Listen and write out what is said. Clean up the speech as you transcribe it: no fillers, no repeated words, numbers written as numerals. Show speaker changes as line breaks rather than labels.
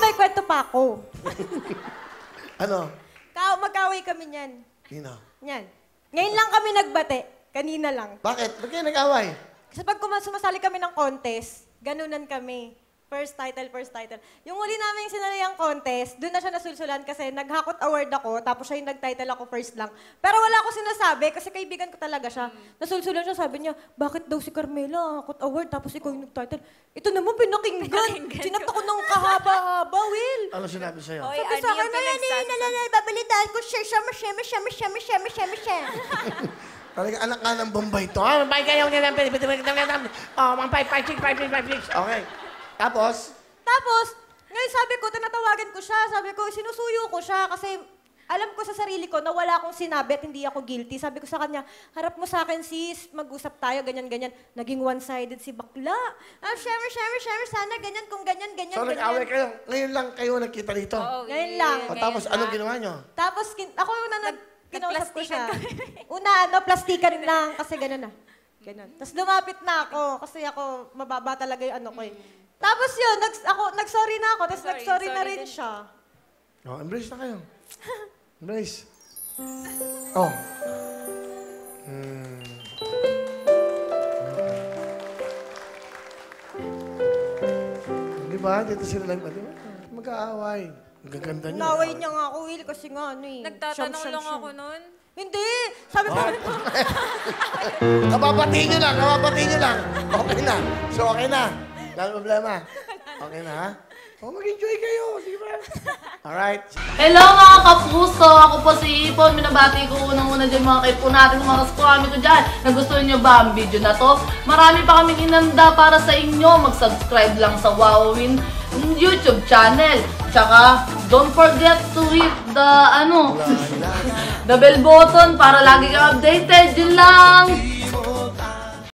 may kwento pa ako.
Ano?
Mag-away kami niyan.
Nino?
Yan. Ngayon lang kami nagbate. Kanina lang.
Bakit? Ba't kayo nag-away?
Kasi pag sumasali kami ng contest, ganunan kami. First title, first title. Yung huli namin sinaliyang contest, doon na siya nasulsulan kasi naghakot award ako, tapos siya yung nag-title ako first lang. Pero wala ako sinasabi kasi kaibigan ko talaga siya. Nasulsulan siya, sabi niya, bakit daw si Carmela hakot award tapos ikaw yung nag-title? Ito naman, pinakinggan. Sinakta ko ng kahaba-haba, Will.
Ano sinabi sa'yo?
Oy,
Sabi
ano
sa akin,
yung pinagsasabi?
babalitaan ko, share.
Talaga anak nga ng Bombay to. Ah, Bombay kayo nila. Oh, mga 5, 5, 6, 5, 6, 5, 6. Okay. Tapos?
Tapos, ngayon sabi ko, tinatawagan ko siya. Sabi ko, sinusuyo ko siya kasi alam ko sa sarili ko na wala akong sinabi at hindi ako guilty. Sabi ko sa kanya, harap mo sa akin sis, mag-usap tayo, ganyan-ganyan. Naging one-sided si bakla. Share, sana ganyan, kung ganyan.
So nag-away kayo. Ngayon lang kayo nagkita dito?
Oo,
Ngayon lang.
O tapos anong ginawa nyo?
Tapos, ako na kinausap ko siya. Una, plastikan lang, kasi gano'n na. Ganun. Tapos lumapit na ako, kasi ako, mababa talaga yung ano ko eh. Tapos yun, nag-sorry na ako, tapos nag-sorry na rin siya.
Oh, embrace na kayo. Embrace. Oh. Di ba? Dito sila mag-aaway. Ang gaganda niyo.
Naway niya nga ako, Will, kasi nga ano eh.
Nagtatanong lang ako nun.
Hindi! Sabi ko,
Kababatiin nyo lang. Okay na. So, okay na. Wala problema. Okay na, ha? Oh, mag-enjoy kayo. Sige ba? Alright.
Hello mga kapuso! Ako po si Ipon. Minabati ko unang-una dyan mga kaipo natin, mga kaskwami ko dyan. Nagustuhan nyo ba ang video na to? Marami pa kaming inanda para sa inyo. Mag-subscribe lang sa Wowin YouTube channel. Tsaka, don't forget to hit the, the bell button para lagi kang updated. Yun lang!